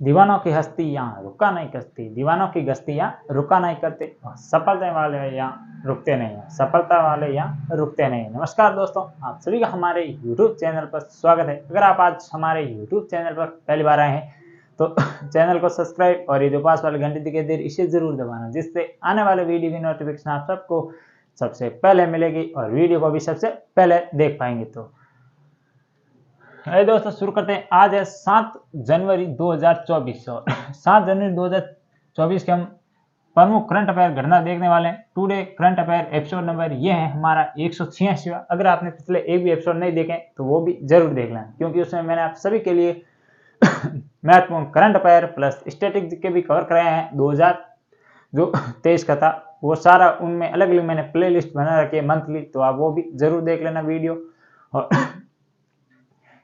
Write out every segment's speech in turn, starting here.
दीवानों की हस्ती यहाँ रुका नहीं करती, दीवानों की गश्ती यहाँ रुका नहीं करते, सफलता वाले यहाँ रुकते नहीं हैं, सफलता वाले यहाँ रुकते नहीं हैं। नमस्कार दोस्तों, आप सभी का हमारे YouTube चैनल पर स्वागत है। अगर आप आज हमारे YouTube चैनल पर पहली बार आए हैं तो चैनल को सब्सक्राइब और ये जो पास वाली घंटी दिखाई दे रही इसे जरूर दबाना, जिससे आने वाले वीडियो की नोटिफिकेशन आप सबको सबसे पहले मिलेगी और वीडियो को भी सबसे पहले देख पाएंगे। तो दोस्तों शुरू करते हैं। आज है 7 जनवरी 2024 और 7 जनवरी 2024 के हम प्रमुख करंट अफेयर घटना देखने वाले हैं। Today current affair episode number ये है हमारा 186। अगर आपने पिछले एक भी एपिसोड नहीं देखे तो वो भी जरूर देख लें, क्योंकि उसमें मैंने आप सभी के लिए महत्वपूर्ण करंट अफेयर प्लस स्टैटिस्टिक्स के भी कवर कराए हैं। 2023 का था वो सारा, उनमें अलग अलग मैंने प्ले लिस्ट बना रखी है मंथली, तो आप वो भी जरूर देख लेना वीडियो। और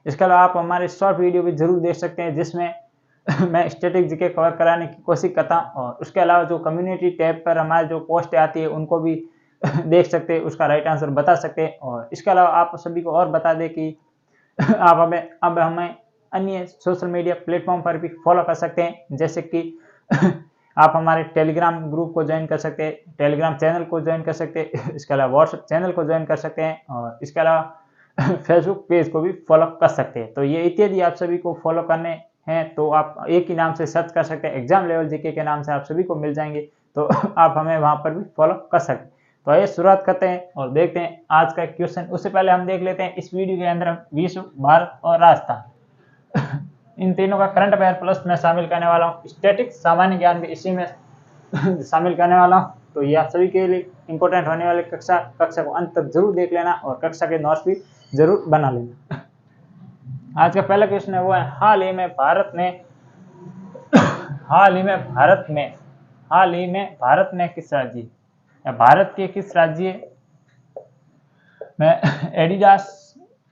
इसके अलावा आप हमारे शॉर्ट वीडियो भी जरूर देख सकते हैं, जिसमें मैं स्टैटिक जीके कवर कराने की कोशिश करता हूँ। और उसके अलावा जो कम्युनिटी टैब पर हमारी जो पोस्ट आती है उनको भी देख सकते हैं, उसका राइट आंसर बता सकते हैं। और इसके अलावा आप सभी को और बता दें कि आप हमें अन्य सोशल मीडिया प्लेटफॉर्म पर भी फॉलो कर सकते हैं, जैसे कि आप हमारे टेलीग्राम ग्रुप को ज्वाइन कर सकते हैं, टेलीग्राम चैनल को ज्वाइन कर सकते हैं, इसके अलावा व्हाट्सएप चैनल को ज्वाइन कर सकते हैं, और इसके अलावा फेसबुक पेज को भी फॉलो कर सकते हैं। तो ये इत्यादि आप सभी को फॉलो करने हैं, तो आप एक ही नाम से सर्च कर सकते हैं, एग्जाम लेवल जीके के नाम से आप सभी को मिल जाएंगे, तो आप हमें वहां पर भी फॉलो कर सकते हैं। तो आइए शुरुआत करते हैं और देखते हैं आज का क्वेश्चन। उससे पहले हम देख लेते हैं इस वीडियो के अंदर हम विश्व, भारत और राजस्थान इन तीनों का करंट अफेयर प्लस में शामिल करने वाला हूँ। स्टैटिक सामान्य ज्ञान भी इसी में शामिल करने वाला हूँ। तो ये आप सभी के लिए इंपॉर्टेंट होने वाले कक्षा को अंत तक जरूर देख लेना और कक्षा के नोट्स भी जरूर बना लेना। आज का पहला क्वेश्चन है वो है हाल ही में भारत ने किस राज्य या भारत के किस राज्य में एडिडास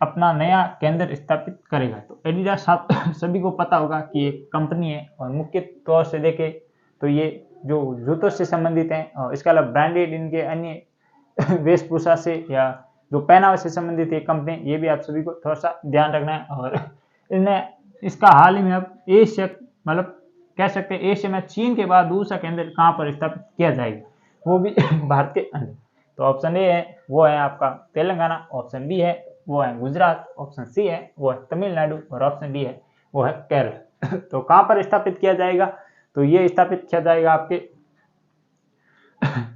अपना नया केंद्र स्थापित करेगा। तो एडिडास आप सभी को पता होगा कि एक कंपनी है और मुख्य तौर से देखें तो ये जो जूतों से संबंधित हैं, और इसके अलावा ब्रांडेड इनके अन्य वेशभूषा से या जो पहनावे से संबंधित है कंपनी, ये भी आप सभी को थोड़ा सा ध्यान रखना है। और इन्हें इसका हाल ही में अब एशिया, मतलब कह सकते हैं एशिया में चीन के बाद दूसरा केंद्र कहाँ पर स्थापित किया जाएगा, वो भी भारत के अंदर। तो ऑप्शन ए है वो है आपका तेलंगाना, ऑप्शन बी है वो है गुजरात, ऑप्शन सी है वो है तमिलनाडु, और ऑप्शन डी है वो है केरल। तो कहाँ पर स्थापित किया जाएगा, तो ये स्थापित किया जाएगा आपके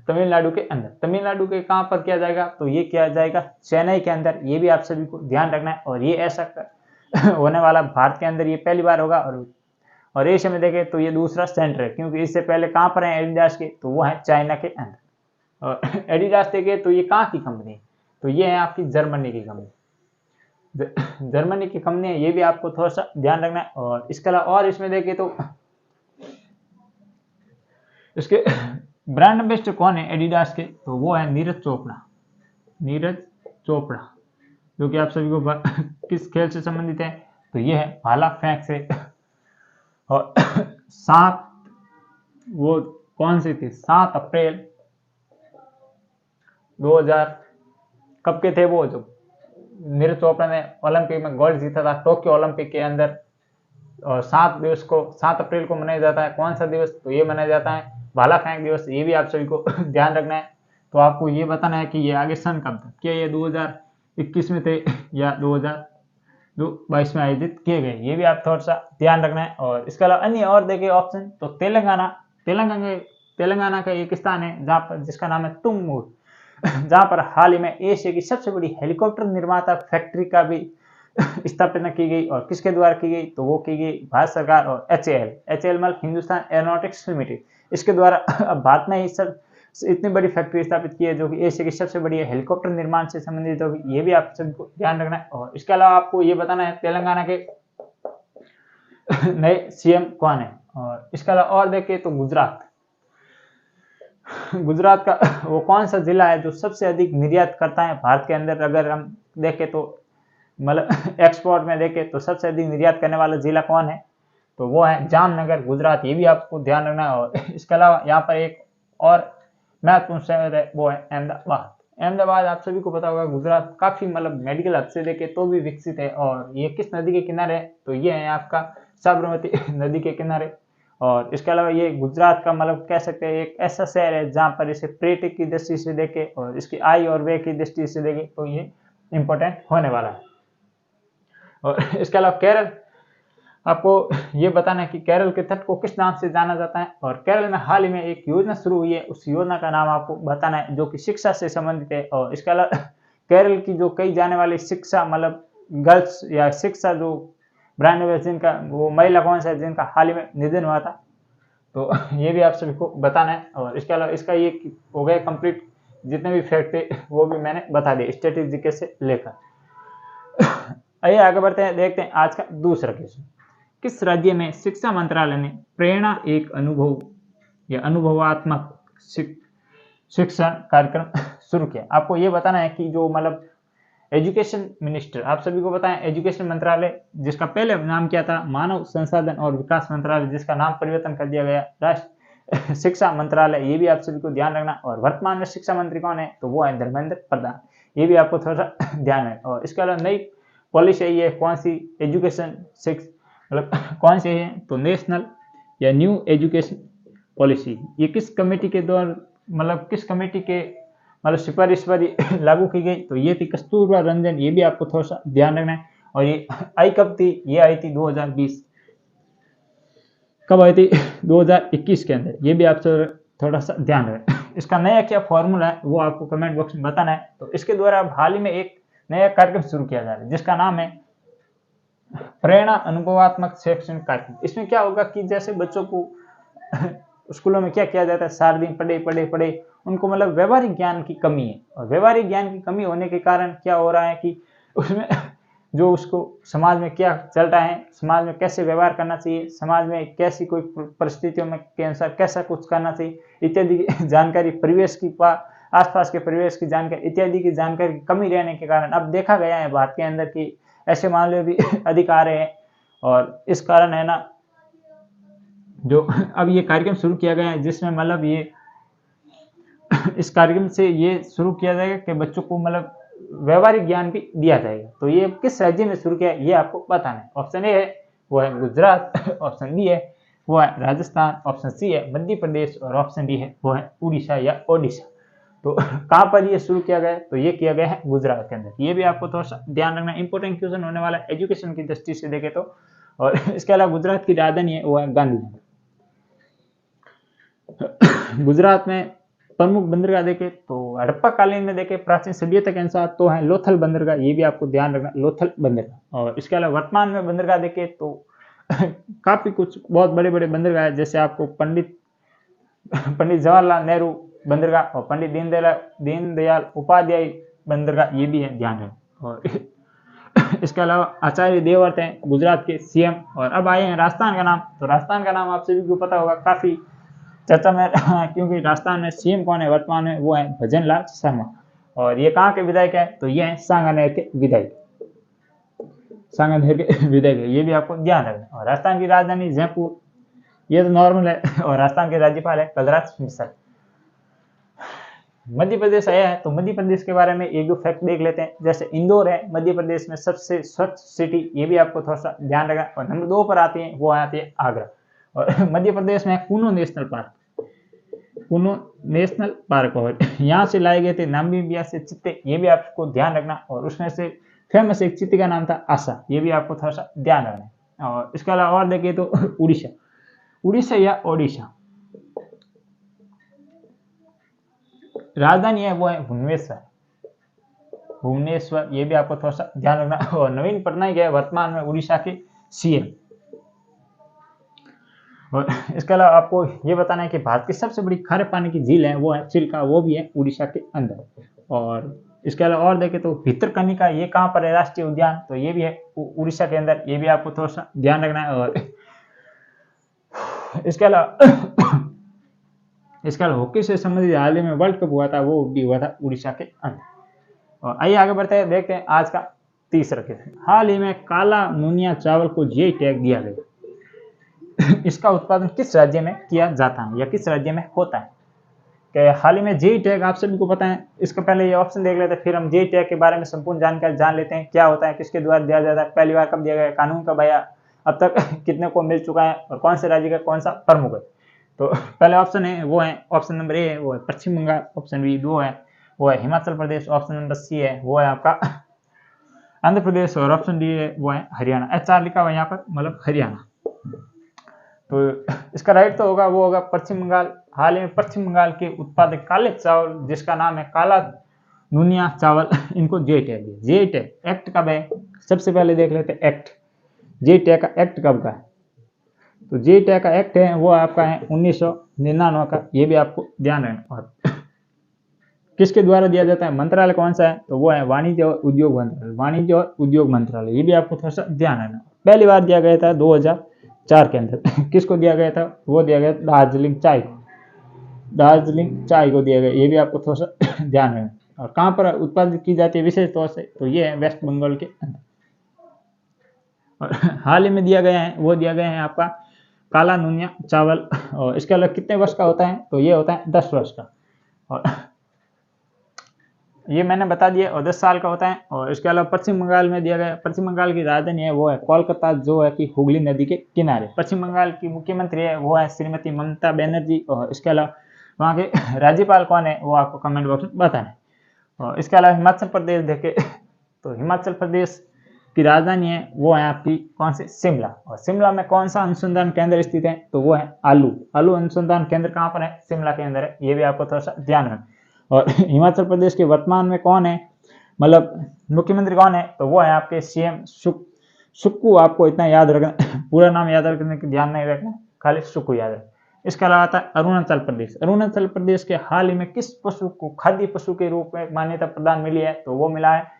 तमिलनाडु के अंदर। तमिलनाडु के कहाँ पर किया जाएगा, तो ये किया जाएगा चेन्नई के अंदर। ये भी आप सभी को ध्यान रखना है, और ये ऐसा होने वाला भारत के अंदर ये पहली बार होगा। और एशिया में देखें तो ये दूसरा सेंटर है, क्योंकि इससे पहले कहाँ पर है एडिडास के, तो वो है चाइना के अंदर। और एडिडास देखें तो ये कहाँ की कंपनी है, तो ये है आपकी जर्मनी की कंपनी, जर्मनी की कंपनी है। ये भी आपको थोड़ा सा ध्यान रखना है। और इसके अलावा और इसमें देखें तो इसके ब्रांड एम्बेसडर कौन है एडिडास के, तो वो है नीरज चोपड़ा, जो कि आप सभी को किस खेल से संबंधित है, तो ये है भाला फेंक से। और 7 वो कौन सी थी, 7 अप्रैल 2000 कब के थे वो, जो नीरज चोपड़ा ने ओलंपिक में गोल्ड जीता था टोक्यो ओलंपिक के अंदर। और 7 अप्रैल को मनाया जाता है। कौन सा दिवस, तो ये मनाया जाता है भाला फेंक दिवस। ये भी आप सभी को ध्यान रखना है। तो आपको ये बताना है कि ये आगे सन कब था, क्या ये 2021 में थे या 2022 में आयोजित किए गए, ये भी आप थोड़ा सा ध्यान रखना है। और इसके अलावा अन्य और देखिए ऑप्शन, तो तेलंगाना का एक स्थान है जहाँ पर, जिसका नाम है तुमूर, जहाँ पर हाल ही में एशिया की सबसे बड़ी हेलीकॉप्टर निर्माता फैक्ट्री का भी स्थापना की गई। और किसके द्वारा की गई, तो वो की गई भारत सरकार और HAL मतलब हिंदुस्तान एरोनॉटिक्स लिमिटेड, इसके द्वारा अब भारत में ही सब इतनी बड़ी फैक्ट्री स्थापित की है, जो कि एशिया की सबसे बड़ी हेलीकॉप्टर निर्माण से संबंधित होगी। ये भी आप सबको ध्यान रखना है। और इसके अलावा आपको ये बताना है तेलंगाना के नए CM कौन है। और इसके अलावा और देखें तो गुजरात का वो कौन सा जिला है जो सबसे अधिक निर्यात करता है भारत के अंदर। अगर हम देखें तो मतलब एक्सपोर्ट में देखें तो सबसे अधिक निर्यात करने वाला जिला कौन है, तो वो है जामनगर, गुजरात। ये भी आपको ध्यान रखना है। और इसके अलावा यहाँ पर एक और महत्वपूर्ण शहर है, वो है अहमदाबाद। आप सभी को पता होगा गुजरात काफी मतलब मेडिकल हद से देखे तो भी विकसित है। और ये किस नदी के किनारे है, तो ये है आपका साबरमती नदी के किनारे। और इसके अलावा ये गुजरात का मतलब कह सकते हैं एक ऐसा शहर है जहाँ पर इसे पर्यटक की दृष्टि से देखे और इसकी आय और व्यय की दृष्टि से देखे तो ये इम्पोर्टेंट होने वाला है। और इसके अलावा केरल, आपको ये बताना है कि केरल के तट को किस नाम से जाना जाता है। और केरल में हाल ही में एक योजना शुरू हुई है, उस योजना का नाम आपको बताना है जो कि शिक्षा से संबंधित है। और इसके अलावा केरल की जो कई जाने वाली शिक्षा मतलब गर्ल्स या शिक्षा जो ब्रांड हुए जिनका वो महिला कौन सा है जिनका हाल ही में निधन हुआ था, तो ये भी आप सभी को बताना है। और इसके अलावा इसका ये हो गया कंप्लीट, जितने भी फैक्ट थे वो भी मैंने बता दिए स्टैटिस्टिक्स जीके से लेकर। आइए आगे बढ़ते हैं, देखते हैं आज का दूसरा क्वेश्चन। किस राज्य में शिक्षा मंत्रालय ने प्रेरणा एक अनुभव या अनुभवात्मक शिक्षा कार्यक्रम शुरू किया? आपको ये बताना है कि जो मतलब एजुकेशन मिनिस्टर, आप सभी को बताएं एजुकेशन मंत्रालय जिसका पहले नाम क्या था मानव संसाधन और विकास मंत्रालय, जिसका नाम परिवर्तन कर दिया गया राष्ट्र शिक्षा मंत्रालय, ये भी आप सभी को ध्यान रखना। और वर्तमान में शिक्षा मंत्री कौन है तो वो है धर्मेंद्र प्रधान, ये भी आपको थोड़ा सा ध्यान है। और इसके अलावा नई पॉलिसी है कौन सी एजुकेशन मतलब कौन सी है तो नेशनल या न्यू एजुकेशन पॉलिसी, ये किस कमेटी के द्वारा मतलब किस कमेटी के मतलब सिफारिश पर लागू की गई तो ये थी कस्तूरबा रंजन, ये भी आपको थोड़ा सा ध्यान रखना है। और ये आई कब थी, ये आई थी 2020, कब आई थी 2021 के अंदर, ये भी आप थोड़ा सा ध्यान रखें। इसका नया क्या फॉर्मूला है वो आपको कमेंट बॉक्स में बताना है। तो इसके द्वारा अब हाल ही में एक नया कार्यक्रम शुरू किया जा रहा है जिसका नाम है प्रेरणा अनुभवात्मक शैक्षणिक कार्यक्रम। इसमें क्या होगा कि जैसे बच्चों को स्कूलों में क्या किया जाता है, सारा दिन पढ़े पढ़े पढ़े, उनको मतलब व्यवहारिक ज्ञान की कमी है। और व्यवहारिक ज्ञान की कमी होने के कारण क्या हो रहा है कि उसमें जो उसको समाज में क्या चल रहा है, समाज में कैसे व्यवहार करना चाहिए, समाज में कैसी कोई परिस्थितियों में के अनुसार कैसा कुछ करना चाहिए इत्यादि की जानकारी, परिवेश की आसपास के परिवेश की जानकारी इत्यादि की जानकारी की कमी रहने के कारण अब देखा गया है भारत के अंदर कि ऐसे मामले भी अधिक आ रहे हैं। और इस कारण है ना जो अब ये कार्यक्रम शुरू किया गया है जिसमें मतलब ये इस कार्यक्रम से ये शुरू किया जाएगा कि बच्चों को मतलब व्यवहारिक ज्ञान भी दिया जाएगा। तो ये किस राज्य में शुरू किया है ये आपको बताना है। ऑप्शन ए है वो है गुजरात, ऑप्शन बी है वो है राजस्थान, ऑप्शन सी है मध्य प्रदेश और ऑप्शन डी है वो है उड़ीसा या ओडिशा। तो कहाँ पर ये शुरू किया गया है तो ये किया गया है गुजरात के अंदर। ये भी आपको थोड़ा सा ध्यान रखना, इंपॉर्टेंट क्वेश्चन होने वाला है एजुकेशन की दृष्टि से देखे तो। और इसके अलावा गुजरात की राजधानी है वो है गांधीनगर। गुजरात में प्रमुख बंदरगाह देखे तो हड़प्पा कालीन में देखे प्राचीन सभ्यता के अनुसार तो है लोथल बंदरगाह, ये भी आपको ध्यान रखना लोथल बंदरगाह। और इसके अलावा वर्तमान में बंदरगाह देखे तो काफी कुछ बहुत बड़े बड़े बंदरगाह है, जैसे आपको पंडित जवाहरलाल नेहरू बंदरगाह और पंडित दीनदयाल उपाध्याय बंदरगाह, ये भी है ध्यान रखें। और इसके अलावा आचार्य देवव्रत हैं गुजरात के सीएम। और अब आए हैं राजस्थान का नाम, तो राजस्थान का नाम आप सभी को पता होगा, काफी चर्चा में क्योंकि राजस्थान में सीएम कौन है वर्तमान में वो है भजन लाल शर्मा। और ये कहाँ के विधायक है तो ये है सांगानेर के विधायक, सांगानेर के विधायक है, ये भी आपको ध्यान रखना। और राजस्थान की राजधानी जयपुर, ये तो नॉर्मल है। और राजस्थान के राज्यपाल है कलराज मिश्र। मध्य प्रदेश आया है तो मध्य प्रदेश के बारे में एक दो फैक्ट देख लेते हैं। जैसे इंदौर है मध्य प्रदेश में सबसे स्वच्छ सिटी, ये भी आपको थोड़ा सा ध्यान रखना। और नंबर 2 पर आती है वो आती है आगरा। और मध्य प्रदेश में Kuno national park, Kuno national park, और यहाँ से लाए गए थे नामीबिया से चीते, ये भी आपको ध्यान रखना। और उसमें से फेमस एक चीते का नाम था आशा, ये भी आपको थोड़ा सा ध्यान रखना। और इसके अलावा और देखिए तो उड़ीसा, उड़ीसा या ओडिशा, राजधानी है वो है भुवनेश्वर, भुवनेश्वर, ये भी आपको थोड़ा सा ध्यान रखना। और नवीन पटनायक है वर्तमान में उड़ीसा के सीएम। और इसके अलावा आपको ये बताना है कि भारत की सबसे बड़ी खारे पानी की झील है वो है चिल्का, वो भी है उड़ीसा के अंदर। और इसके अलावा और देखें तो भितरकनिका, ये कहाँ पर है राष्ट्रीय उद्यान, तो ये भी है उड़ीसा के अंदर, ये भी आपको थोड़ा सा ध्यान रखना है। और इसके अलावा हॉकी से संबंधित हाल ही में वर्ल्ड कप हुआ था, वो भी हुआ था उड़ीसा के अंदर। और आइए आगे बढ़ते हैं, देखते हैं आज का तीसरा क्वेश्चन। हाल ही में काला नूनिया चावल को जीआई टैग दिया गया, इसका उत्पादन किस राज्य में किया जाता है या किस राज्य में होता है? कि हाल ही में जीआई टैग आप सभी को पता है, इसका पहले ये ऑप्शन देख लेते हैं फिर हम जीआई टैग के बारे में संपूर्ण जानकारी जान लेते हैं क्या होता है, किसके द्वारा दिया जाता है, पहली बार कब दिया गया, कानून कब आया, अब तक कितने को मिल चुका है और कौन से राज्य का कौन सा प्रमुख है। तो पहले ऑप्शन है वो है ऑप्शन नंबर ए है वो है पश्चिम बंगाल, ऑप्शन बी दो है वो है Himachal Pradesh, option number C है वो है आपका आंध्र प्रदेश और ऑप्शन डी है वो है हरियाणा। HR लिखा हुआ है यहाँ पर, मतलब हरियाणा। तो इसका राइट तो होगा वो होगा पश्चिम बंगाल। हाल ही में पश्चिम बंगाल के उत्पादक काले चावल जिसका नाम है काला नुनिया चावल, इनको जे टैग दिया। जे टैग एक्ट कब है, सबसे पहले देख लेते हैं एक्ट। जे टैग का एक्ट कब का है, तो जे टैग का एक्ट है वो आपका है 1999 का, ये भी आपको ध्यान रखना। और किसके द्वारा दिया जाता है, मंत्रालय कौन सा है, तो वो है वाणिज्य और उद्योग मंत्रालय। वाणिज्य और उद्योग मंत्रालय, ये भी आपको थोड़ा सा ध्यान रखना। पहली बार दिया गया था 2004 के अंदर। किसको दिया गया था, वो दिया गया दार्जिलिंग चाय को, दार्जिलिंग चाय को दिया गया, ये भी आपको थोड़ा सा ध्यान रखना। और कहाँ पर उत्पादित की जाती है विशेष तौर से, तो ये है वेस्ट बंगाल के अंदर। और हाल ही में दिया गया है वो दिया गया है आपका काला नुनिया चावल। और इसके अलग कितने वर्ष का होता है, तो ये होता है 10 वर्ष का, और ये मैंने बता दिया, और 10 साल का होता है। और इसके अलावा पश्चिम बंगाल में दिया गया, पश्चिम बंगाल की राजधानी है वो है कोलकाता, जो है कि हुगली नदी के किनारे। पश्चिम बंगाल की मुख्यमंत्री है वो है श्रीमती ममता बनर्जी। और इसके अलावा वहाँ के राज्यपाल कौन है वो आपको कमेंट बॉक्स में बताना है। और इसके अलावा हिमाचल प्रदेश देखे तो हिमाचल प्रदेश की राजधानी है वो है आपकी कौन से, शिमला। और शिमला में कौन सा अनुसंधान केंद्र स्थित है, तो वो है आलू अनुसंधान केंद्र कहाँ पर है, शिमला के अंदर है, ये भी आपको थोड़ा सा ध्यान रखना। और हिमाचल प्रदेश के वर्तमान में कौन है, मतलब मुख्यमंत्री कौन है, तो वो है आपके CM सुक्कू। आपको इतना याद रखना, पूरा नाम याद रखने की ध्यान नहीं रखना, खाली सुक्कू याद रखना। इसके अलावा आता है अरुणाचल प्रदेश। अरुणाचल प्रदेश के हाल ही में किस पशु को खाद्य पशु के रूप में मान्यता प्रदान मिली है, तो वो मिला है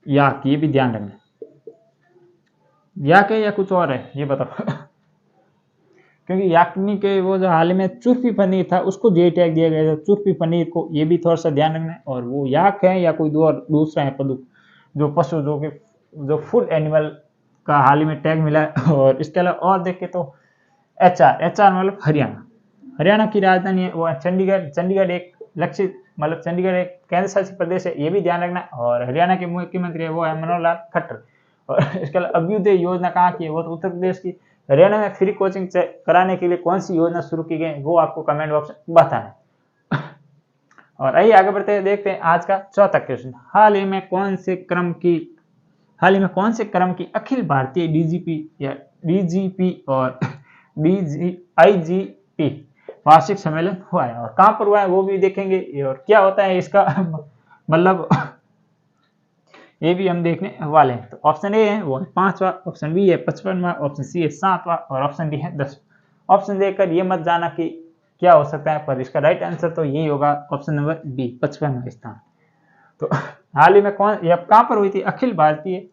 याक, ये भी ध्यान रखना। याक है या कुछ और है ये बताओ। क्योंकि याकनी के वो जो हाल में चुरपी पनीर था उसको जे टैग दिया गया था, चुरपी पनीर को, ये भी थोड़ा सा ध्यान रखना है। और वो याक है या कोई दूसरा है पशु, जो पशु जो फूड एनिमल का हाल ही में टैग मिला है। और इसके अलावा और देखें तो HR मतलब हरियाणा की राजधानी है वो है चंडीगढ़। चंडीगढ़ एक लक्षित मतलब चंडीगढ़ एक केंद्र शासित प्रदेश है, ये भी ध्यान रखना। और हरियाणा के मुख्यमंत्री है वो है मनोहर लाल खट्टर। और इसके अलावा अभ्युदय योजना कहाँ की है, वो तो उत्तर प्रदेश की। हरियाणा में फ्री कोचिंग कराने के लिए कौन सी योजना शुरू की गई, वो आपको कमेंट बॉक्स में बताना है। और आइए आगे बढ़ते हैं, देखते हैं आज का चौथा क्वेश्चन। हाल ही में कौन से क्रम की अखिल भारतीय DGP और IGP वार्षिक सम्मेलन हुआ है, और कहां पर हुआ है वो भी देखेंगे, और क्या होता है इसका मतलब ये भी हम देखने वाले हैं। तो ऑप्शन ए है वो है 5वां, ऑप्शन बी है 55वां, ऑप्शन सी है 7वां, और ऑप्शन डी है 10वां। ऑप्शन देखकर ये मत जाना कि क्या हो सकता है, पर इसका राइट आंसर तो यही होगा ऑप्शन नंबर बी, 55वां स्थान। तो हाल ही में कहां पर हुई थी अखिल भारतीय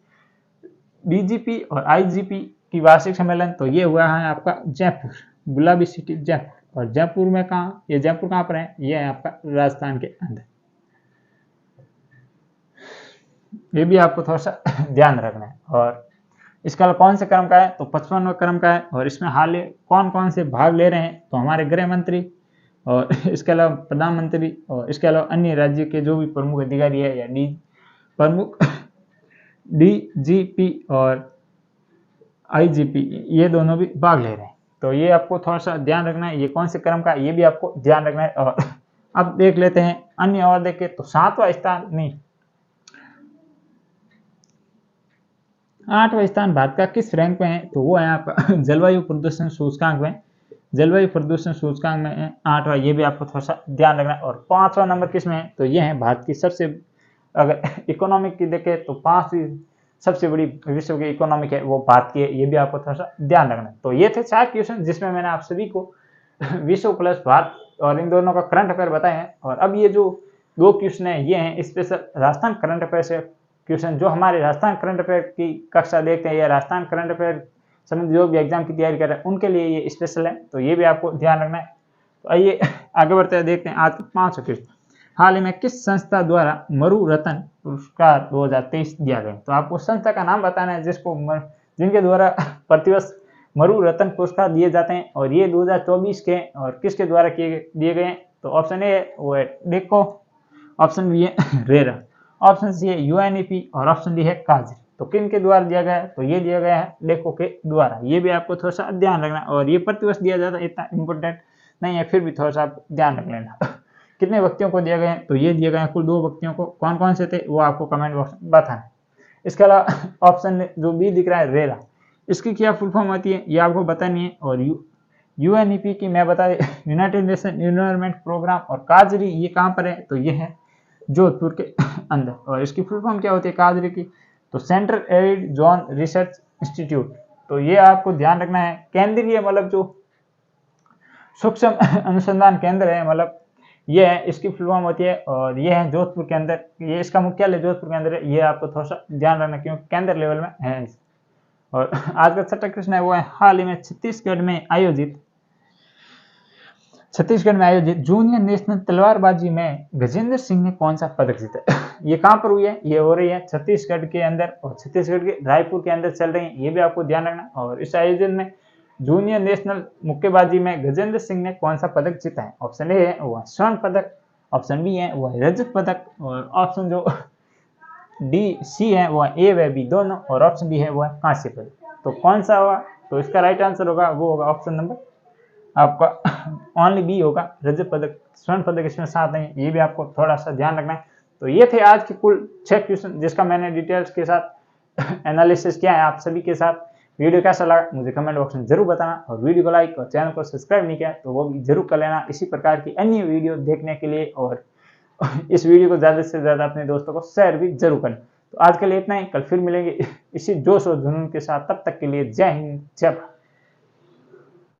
DGP और IGP की वार्षिक सम्मेलन, तो ये हुआ है आपका जयपुर, गुलाबी सिटी जयपुर। और जयपुर में कहाँ, ये जयपुर कहाँ पर है, ये है आपका राजस्थान के अंदर। ये भी आपको थोड़ा सा ध्यान रखना है। और इसका कौन से क्रम का है, तो 55वां क्रम का है। और इसमें हाल कौन कौन से भाग ले रहे हैं, तो हमारे गृह मंत्री और इसके अलावा प्रधानमंत्री और इसके अलावा अन्य राज्य के जो भी प्रमुख अधिकारी है या प्रमुख DGP और IGP, ये दोनों भी भाग ले रहे हैं। तो ये आपको थोड़ा सा ध्यान रखना है, ये कौन से क्रम का, ये भी आपको ध्यान रखना है। और अब देख लेते हैं अन्य, और देखें तो 7वां स्थान नहीं 8वां स्थान भारत का किस रैंक में है, तो वो है आपका जलवायु प्रदूषण सूचकांक में। जलवायु प्रदूषण सूचकांक में 8वां, ये भी आपको थोड़ा सा ध्यान रखना है। और 5वां नंबर किस में है, तो ये है भारत की सबसे, अगर इकोनॉमिक की देखें तो 5वीं सबसे बड़ी विश्व की इकोनॉमिक है वो भारत की है, ये भी आपको थोड़ा सा ध्यान रखना है। तो ये थे 4 क्वेश्चन जिसमें मैंने आप सभी को विश्व प्लस भारत और इन दोनों का करंट अफेयर बताए हैं। और अब ये जो 2 क्वेश्चन है ये हैं स्पेशल राजस्थान करंट अफेयर से क्वेश्चन। जो हमारे राजस्थान करंट अफेयर की कक्षा देखते हैं या राजस्थान करंट अफेयर संबंधित जो भी एग्जाम की तैयारी कर रहे हैं उनके लिए ये स्पेशल है, तो ये भी आपको ध्यान रखना है। तो आइए आगे बढ़ते हैं, देखते हैं आज के 5 क्वेश्चन। हाल ही में किस संस्था द्वारा मरु रत्न पुरस्कार 2023 दिया गया, तो आपको संस्था का नाम बताना है जिनके द्वारा प्रतिवर्ष मरु रत्न पुरस्कार दिए जाते हैं। और ये 2024 के और किसके द्वारा दिए गए हैं, तो ऑप्शन ए वो है डेको, ऑप्शन बी है रेरा, ऑप्शन सी है UNEP और ऑप्शन डी है काजरी। तो किन के द्वारा दिया गया है, तो ये दिया गया है लेखकों के द्वारा। ये भी आपको थोड़ा सा ध्यान रखना, और ये प्रतिवर्ष दिया जाता है, इतना इंपॉर्टेंट नहीं है, फिर भी थोड़ा सा आप ध्यान रख लेना। कितने व्यक्तियों को दिया गया है, तो ये दिए गए हैं कुल 2 व्यक्तियों को। कौन कौन से थे वो आपको कमेंट बॉक्स में बताना। इसके अलावा ऑप्शन जो बी दिख रहा है रेरा, इसकी क्या फुल फॉर्म होती है ये आपको बतानी है। और यूएनईपी की मैं बता दें, यूनाइटेड नेशन एनवायरनमेंट प्रोग्राम, और काजरी ये कहाँ पर है, तो ये है जोधपुर के अंदर। और इसकी फुल फॉर्म क्या होती है काजरी की, तो central arid zone research institute. तो ये आपको ध्यान रखना है, केंद्रीय मतलब जो सूक्ष्म अनुसंधान केंद्र है, मतलब ये है, इसकी फुल फॉर्म होती है। और ये है जोधपुर के अंदर, ये इसका मुख्यालय जोधपुर के अंदर है। ये आपको थोड़ा सा ध्यान रखना क्योंकि केंद्र लेवल में है। और आज का छठा प्रश्न है वो है, हाल ही में छत्तीसगढ़ में आयोजित जूनियर नेशनल तलवारबाजी में गजेंद्र सिंह ने कौन सा पदक जीता। ये कहां पर हुई है, ये हो रही है छत्तीसगढ़ के अंदर, और छत्तीसगढ़ के रायपुर के अंदर चल रही है, ये भी आपको ध्यान रखना। और इस आयोजन में जूनियर नेशनल मुक्केबाजी में गजेंद्र सिंह ने कौन सा पदक जीता है। ऑप्शन ए है वो स्वर्ण पदक, ऑप्शन बी है वो रजत पदक, और ऑप्शन जो डी सी है वो ए व बी दोनों, और ऑप्शन डी है वो कांस्य पदक। तो कौन सा होगा, तो इसका राइट आंसर होगा वो होगा ऑप्शन नंबर आपका ओनली बी होगा, रजत पदक। स्वर्ण पदक इसमें साथ नहीं, ये भी आपको थोड़ा सा ध्यान रखना है। तो ये थे आज के कुल 6 क्वेश्चन, जिसका मैंने डिटेल्स के साथ एनालिसिस किया है आप सभी के साथ। वीडियो कैसा लगा मुझे कमेंट बॉक्स में जरूर बताना, और वीडियो को लाइक और चैनल को सब्सक्राइब नहीं किया तो वो भी जरूर कर लेना इसी प्रकार की अन्य वीडियो देखने के लिए। और इस वीडियो को ज़्यादा से ज़्यादा अपने दोस्तों को शेयर भी जरूर करें। तो आज के लिए इतना ही, कल फिर मिलेंगे इसी जोश और जुनून के साथ। तब तक के लिए जय हिंद, जय भारत।